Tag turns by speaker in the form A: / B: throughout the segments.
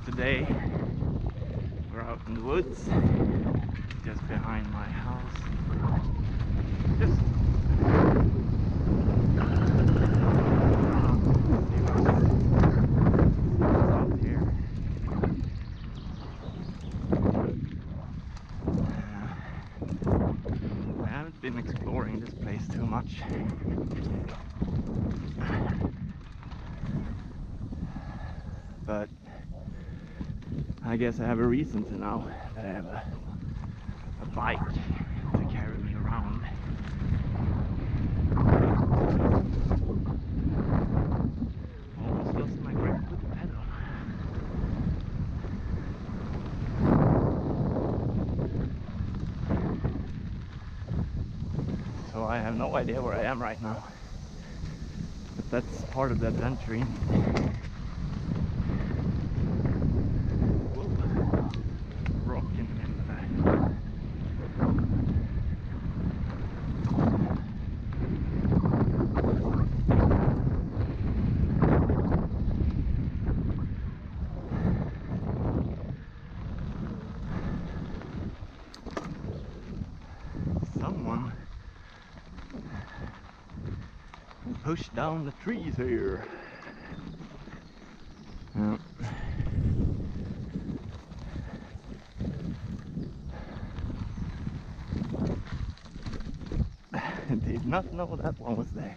A: today we're out in the woods just behind my house. Just out here. I haven't been exploring this place too much. But I guess I have a reason to now that I have a bike to carry me around. Almost lost my grip with the pedal. So I have no idea where I am right now. But that's part of the adventure. Someone pushed down the trees here. Yeah. Did not know that one was there.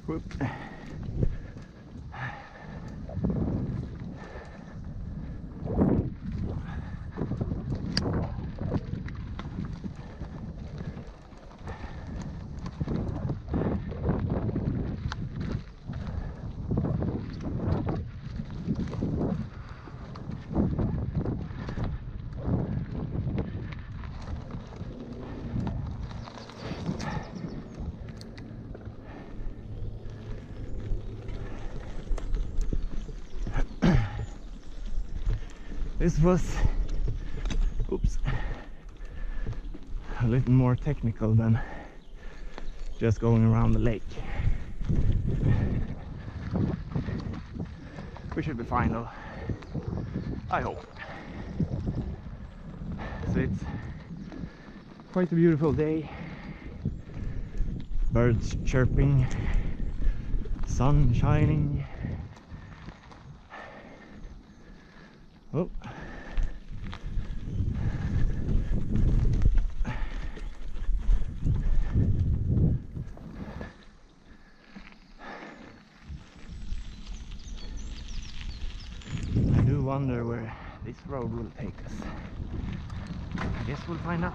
A: Whoop. This was, oops, a little more technical than just going around the lake. We should be fine though, I hope. So it's quite a beautiful day. Birds chirping, sun shining. Oh. I do wonder where this road will take us. I guess we'll find out.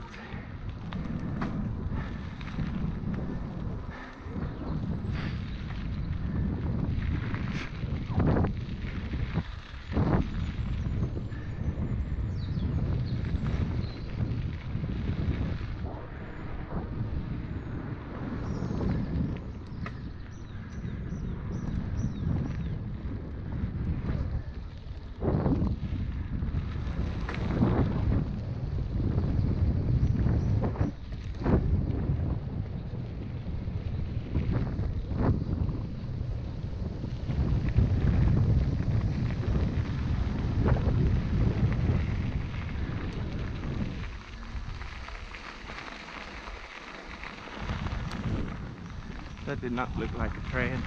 A: That did not look like a train.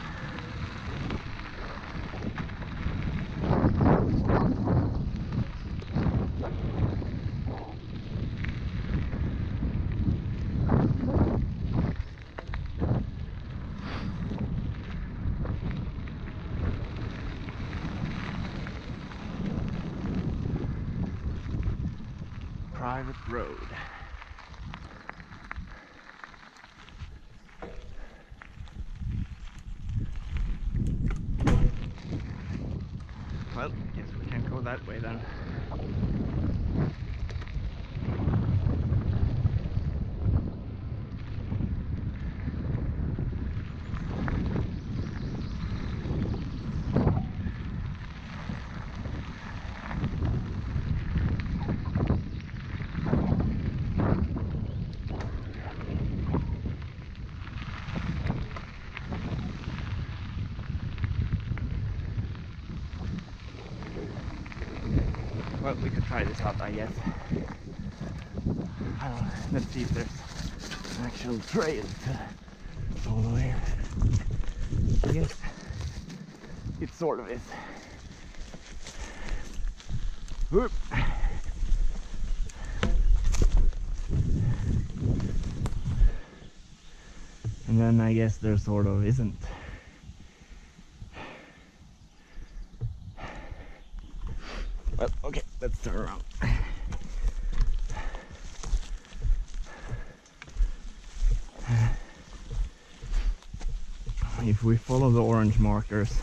A: Private road. Well, guess we can't go that way then. Well, we could try this out, I guess. I don't know. Let's see if there's an actual trail to follow here. I guess it sort of is. Whoop. And then I guess there sort of isn't. Well, okay, let's turn around. If we follow the orange markers,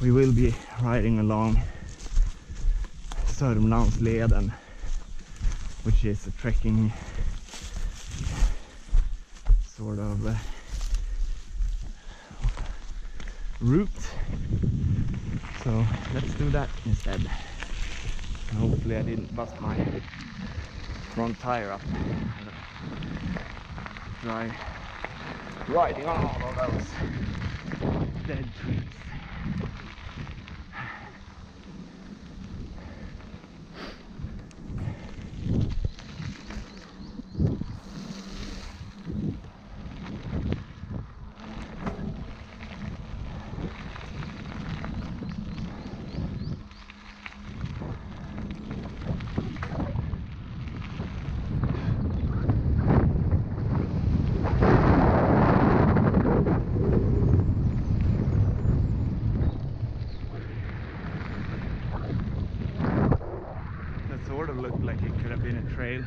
A: we will be riding along Sörmlandsleden, which is a trekking sort of route. So let's do that instead. And hopefully I didn't bust my front tire up. Try riding on all of those dead trees. Sort of looked like it could have been a trail.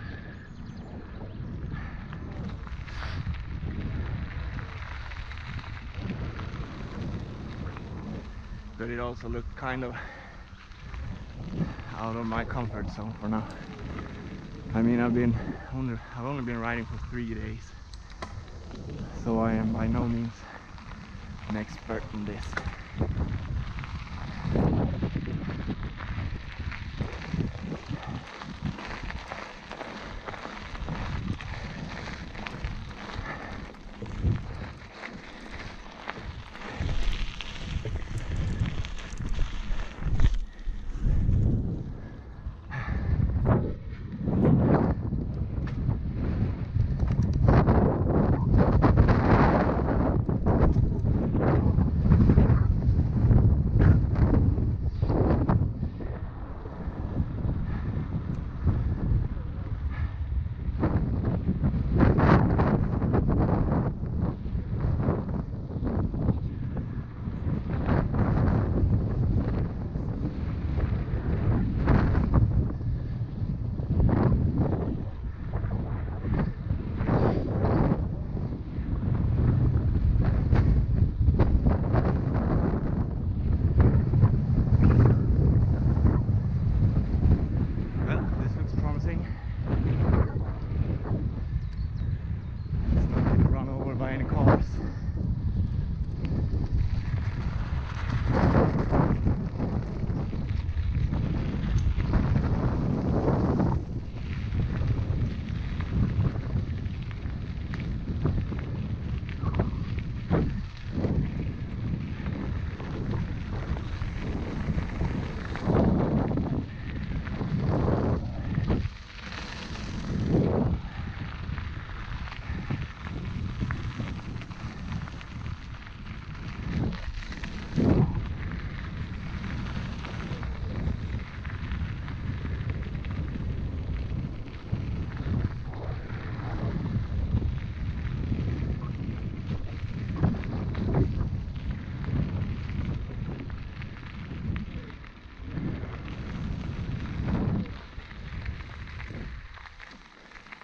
A: But it also looked kind of out of my comfort zone for now. I mean, I've only been riding for 3 days, so I am by no means an expert in this.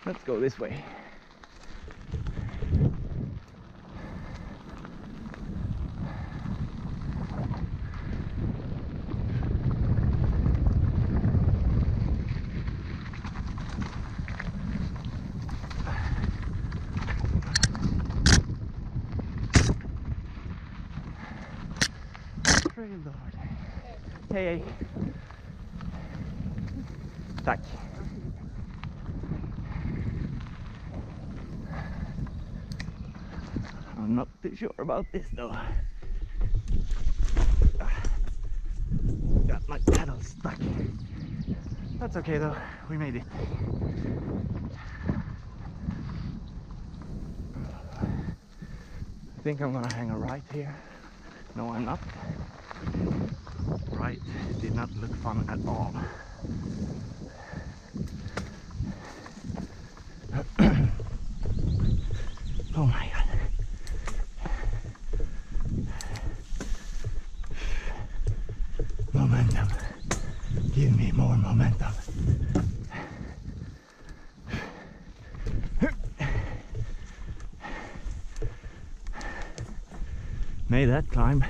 A: Let's go this way. Trail dog. Hej, hej. Tack. I'm not too sure about this though. got my pedal stuck. That's okay though, we made it. I think I'm gonna hang a right here. No, I'm not. Right did not look fun at all. Oh my god. Momentum. Give me more momentum. Made that climb.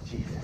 A: Jesus.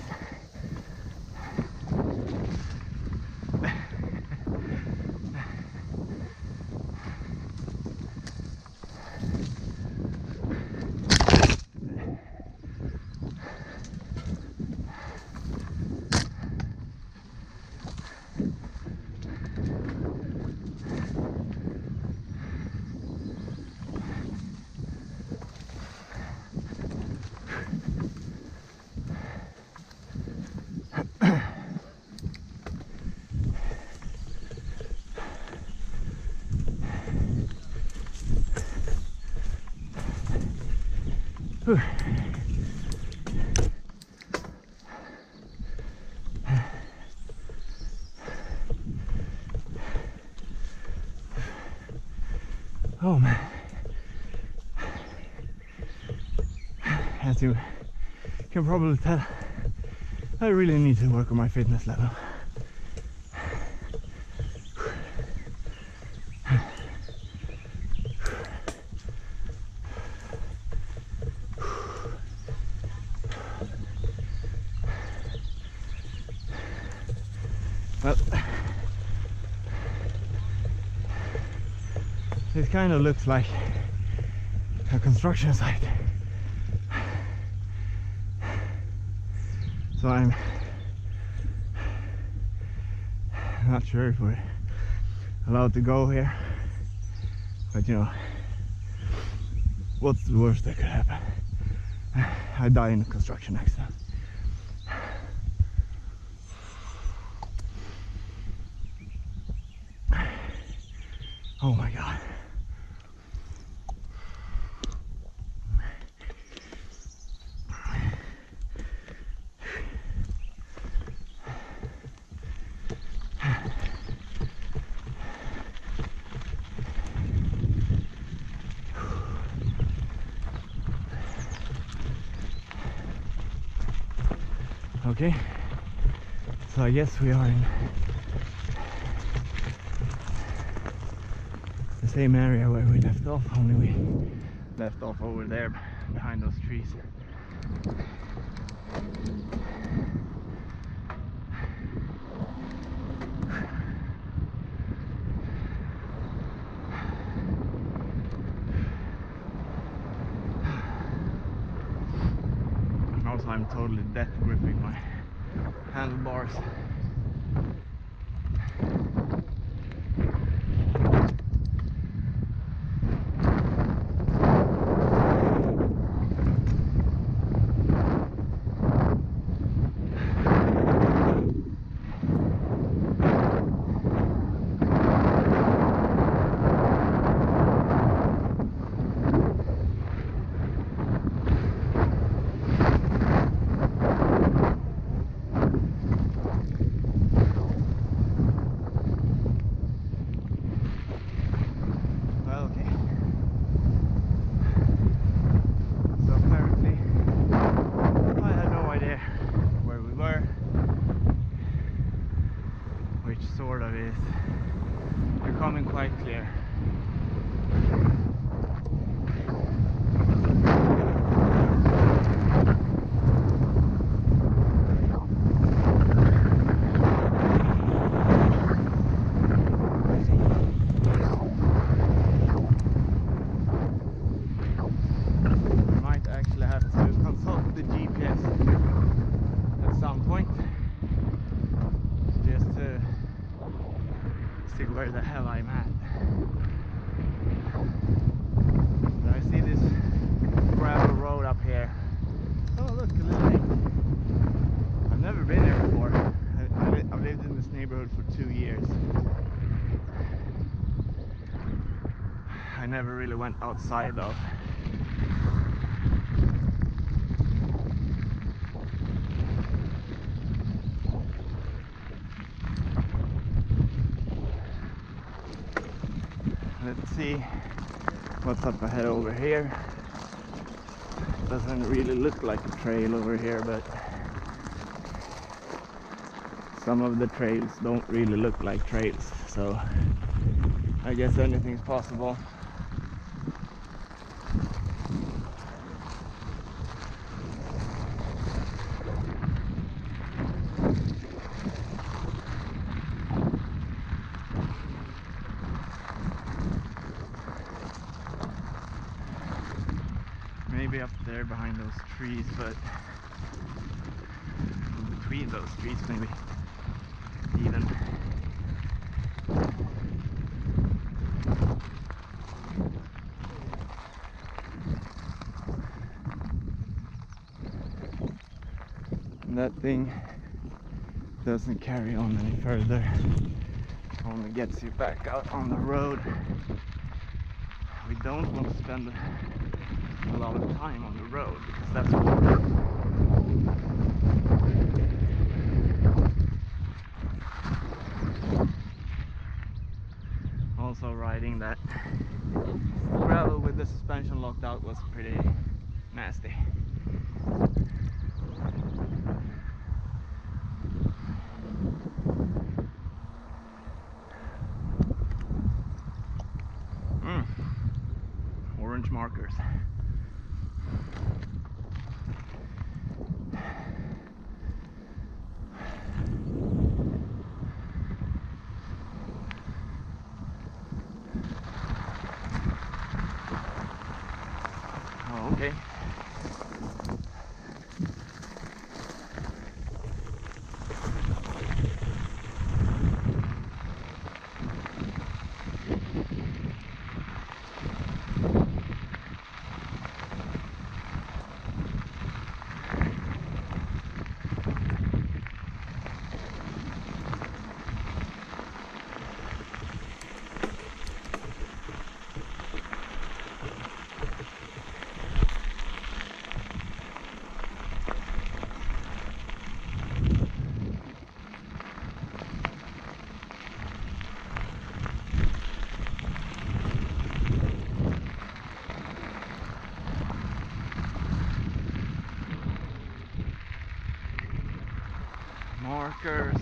A: Whew. Oh man, as you can probably tell, I really need to work on my fitness level. Well, it kind of looks like a construction site, so I'm not sure if we're allowed to go here, but you know, what's the worst that could happen? I die in a construction accident. Oh my god. Okay, so I guess we are in the same area where we left off, only we left off over there behind those trees. And also I'm totally death gripping my handlebars. Sort of is becoming quite clear. I might actually exactly where the hell I'm at. But I see this gravel road up here. Oh look, a little lake. I've never been there before. I've lived in this neighborhood for 2 years. I never really went outside though. Let's see what's up ahead over here. Doesn't really look like a trail over here, but some of the trails don't really look like trails, so I guess anything's possible. Maybe up there behind those trees, but between those trees maybe even. And that thing doesn't carry on any further, only gets you back out on the road. We don't want to spend a lot of time on the road because that's boring. Also riding that gravel with the suspension locked out was pretty nasty. Orange markers. Oh, okay. Markers.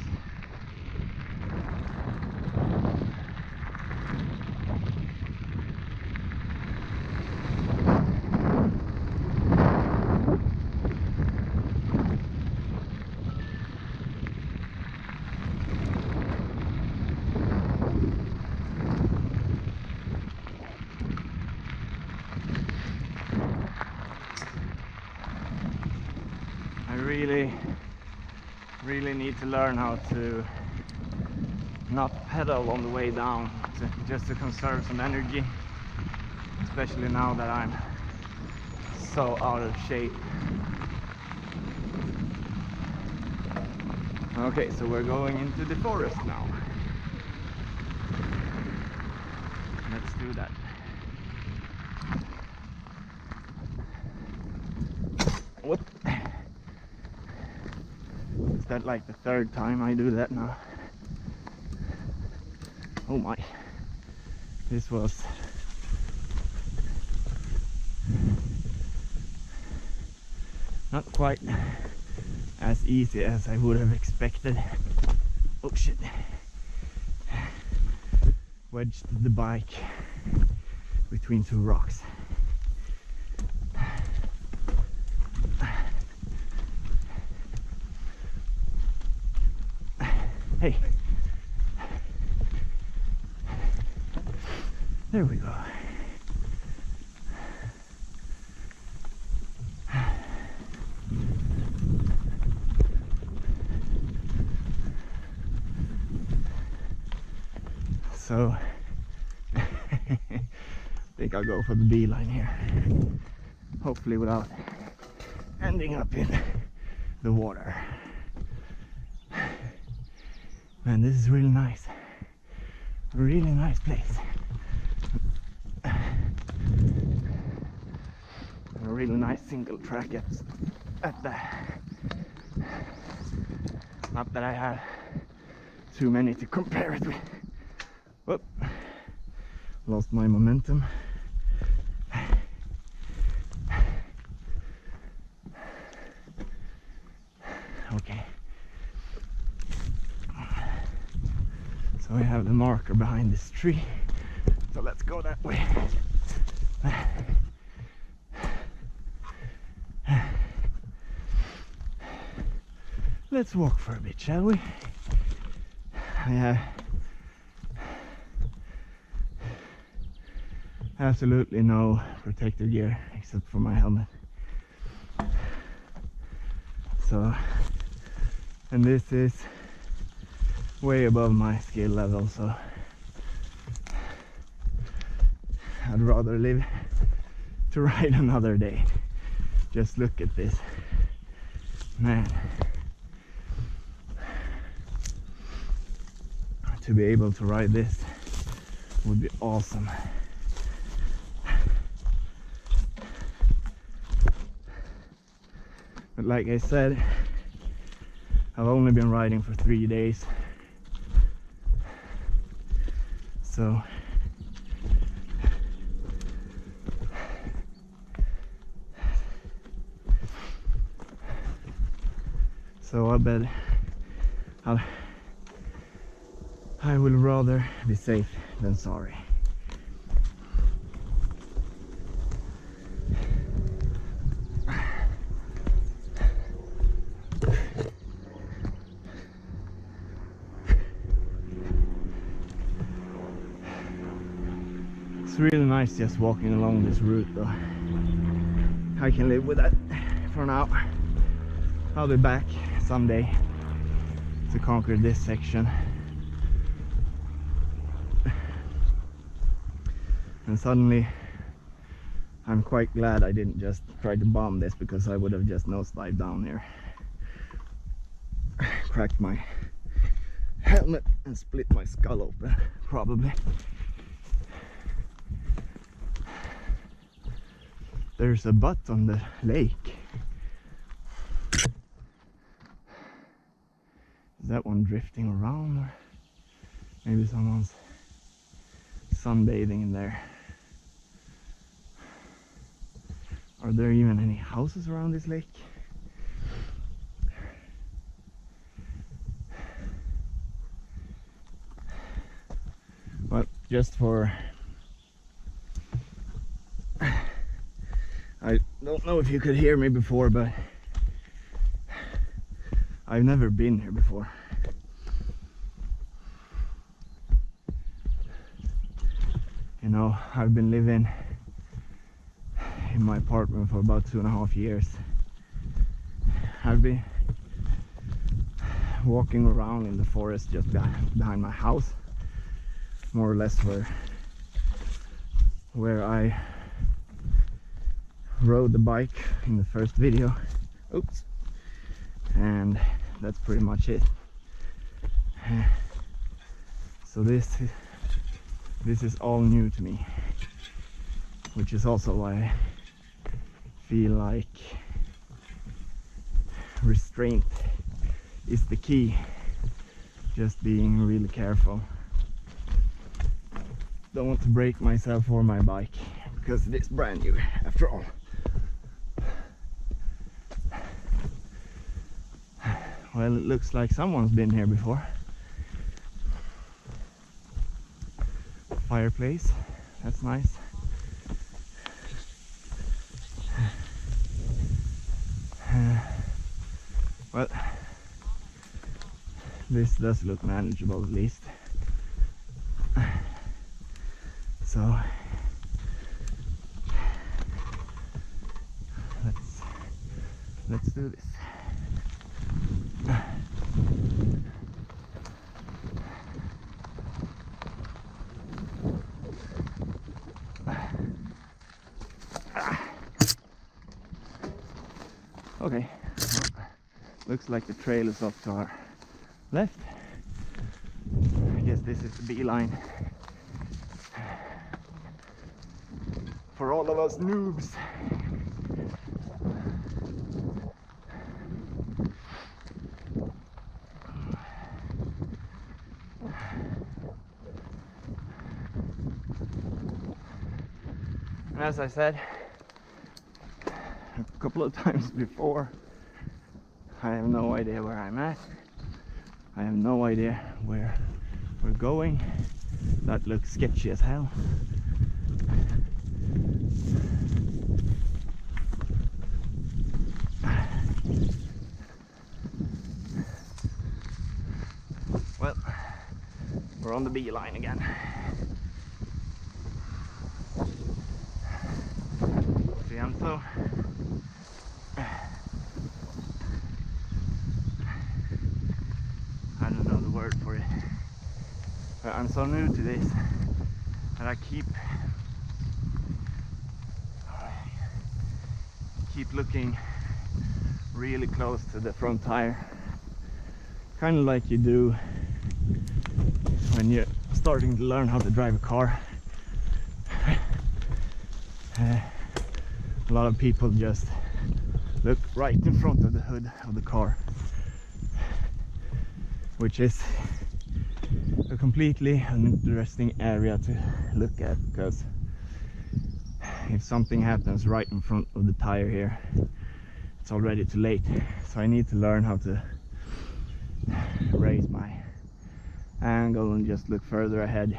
A: I really need to learn how to not pedal on the way down, just to conserve some energy, especially now that I'm so out of shape. Okay, so we're going into the forest now. Let's do that. What? Is that like the third time I do that now? Oh my. This was not quite as easy as I would have expected. Oh shit. Wedged the bike between two rocks. Hey. There we go. So I think I'll go for the beeline here, hopefully without ending up in the water. Man, this is really nice. A really nice place. And a really nice single track at that. Not that I have too many to compare it with. Whoop. Lost my momentum. Okay. So we have the marker behind this tree. So let's go that way. Let's walk for a bit, shall we? I have absolutely no protective gear except for my helmet. So, and this is way above my skill level, so I'd rather live to ride another day. Just look at this, man. To be able to ride this would be awesome. But like I said, I've only been riding for 3 days. So I bet I will rather be safe than sorry. It's really nice just walking along this route though. I can live with that for now. I'll be back someday to conquer this section. And suddenly I'm quite glad I didn't just try to bomb this, because I would have just nosedived down here, cracked my helmet and split my skull open probably. There's a butt on the lake. Is that one drifting around, or maybe someone's sunbathing in there? Are there even any houses around this lake? Well, just for... I don't know if you could hear me before, but I've never been here before. You know, I've been living in my apartment for about 2.5 years. I've been walking around in the forest just behind my house, more or less where I rode the bike in the first video. Oops. And that's pretty much it. So this is all new to me, which is also why I feel like restraint is the key. Just being really careful. Don't want to break myself or my bike, because it is brand new after all. Well, it looks like someone's been here before. Fireplace, that's nice. Well, this does look manageable at least. So let's do this. Okay, well, looks like the trail is off to our left. I guess this is the beeline for all of us noobs. And as I said a couple of times before, I have no idea where I'm at. I have no idea where we're going. That looks sketchy as hell. Well, we're on the beeline again. See, I'm so I don't know the word for it, but I'm so new to this that I keep looking really close to the front tire, kind of like you do when you're starting to learn how to drive a car. A lot of people just look right in front of the hood of the car, which is a completely uninteresting area to look at, because if something happens right in front of the tire here, it's already too late. So I need to learn how to raise my angle and just look further ahead.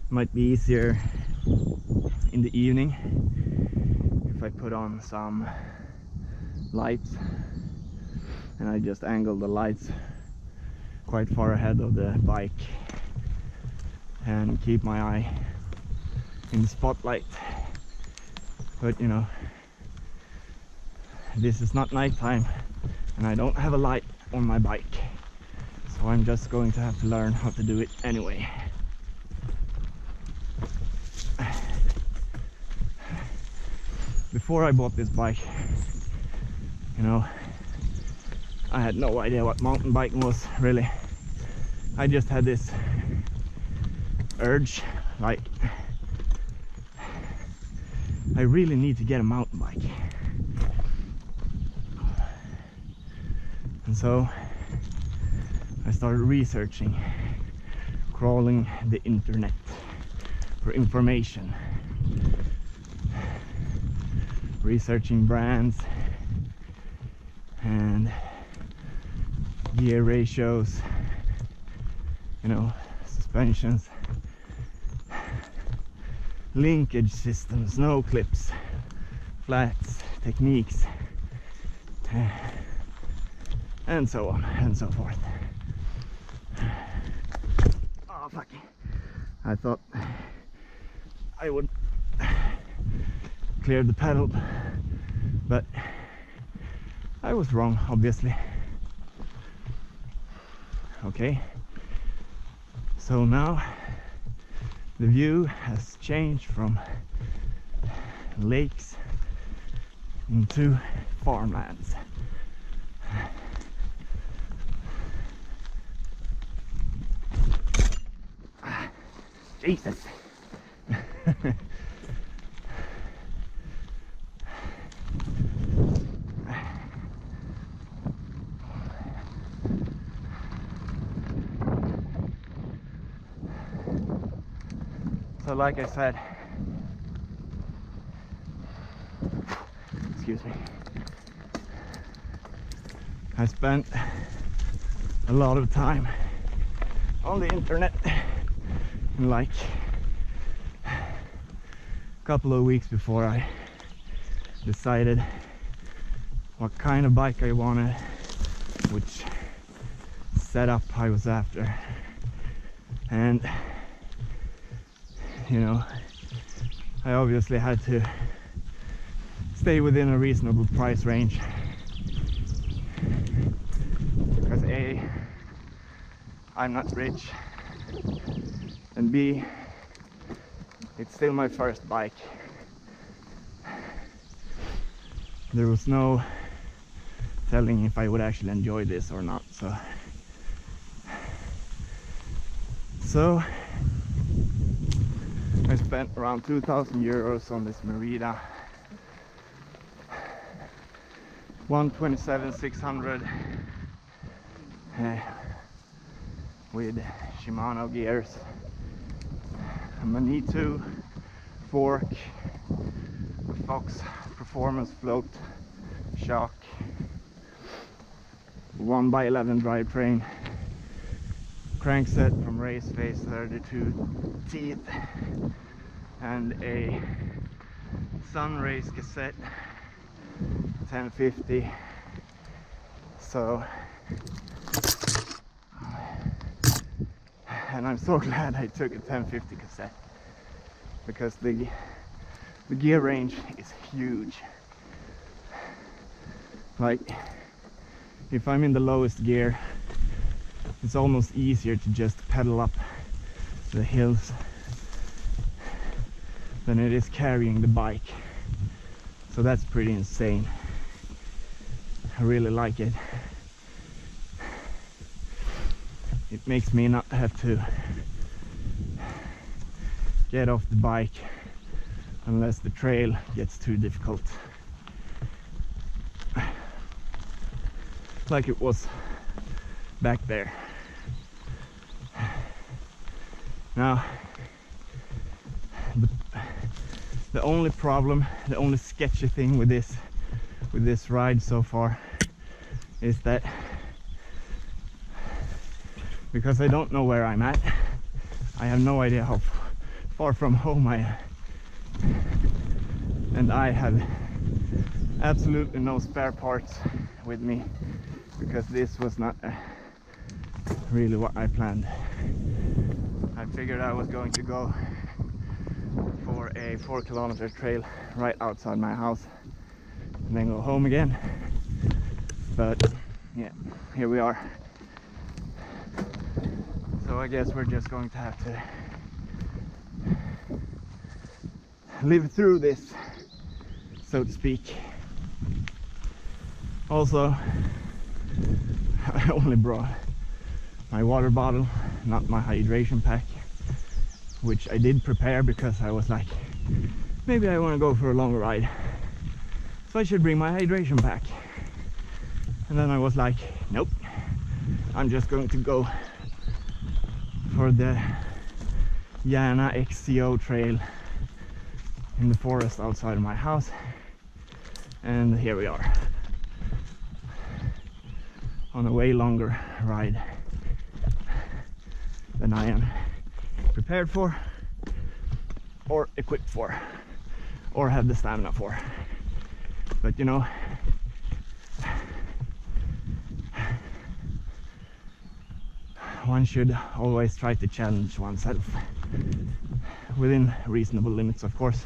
A: Might be easier in the evening if I put on some lights and I just angle the lights quite far ahead of the bike and keep my eye in the spotlight. But you know, this is not nighttime and I don't have a light on my bike, so I'm just going to have to learn how to do it anyway. Before I bought this bike, you know, I had no idea what mountain biking was really. I just had this urge, like, I really need to get a mountain bike. And so I started researching, crawling the internet for information, researching brands and gear ratios, you know, suspensions, linkage systems, no clips, flats, techniques, and so on and so forth. Oh fuck, I thought I would clear the pedal, but I was wrong, obviously. Okay, so now the view has changed from lakes into farmlands. Jesus. So like I said, excuse me, I spent a lot of time on the internet in like a couple of weeks before I decided what kind of bike I wanted, which setup I was after, and you know, I obviously had to stay within a reasonable price range, because A, I'm not rich, and B, it's still my first bike. there was no telling if I would actually enjoy this or not. So I spent around 2,000 euros on this Merida 127-600 with Shimano gears, a Manitou fork, a Fox Performance float shock, 1x11 drivetrain, crankset from Race Face 32 teeth, and a Sunrace cassette 1050. So, and I'm so glad I took a 1050 cassette, because the gear range is huge. Like, if I'm in the lowest gear, it's almost easier to just pedal up the hills than it is carrying the bike. So that's pretty insane. I really like it. It makes me not have to get off the bike unless the trail gets too difficult, like it was back there. Now, the only problem, the only sketchy thing with this ride so far is that because I don't know where I'm at, I have no idea how far from home I am, and I have absolutely no spare parts with me, because this was not really what I planned. I figured I was going to go for a 4-kilometer trail right outside my house and then go home again, but yeah, here we are. So I guess we're just going to have to live through this, so to speak. Also, I only brought my water bottle, not my hydration pack, which I did prepare because I was like, maybe I want to go for a longer ride, so I should bring my hydration pack. And then I was like, nope, I'm just going to go for the Järna XCO trail in the forest outside of my house. And here we are on a way longer ride than I am prepared for, or equipped for, or have the stamina for. But you know, one should always try to challenge oneself within reasonable limits, of course.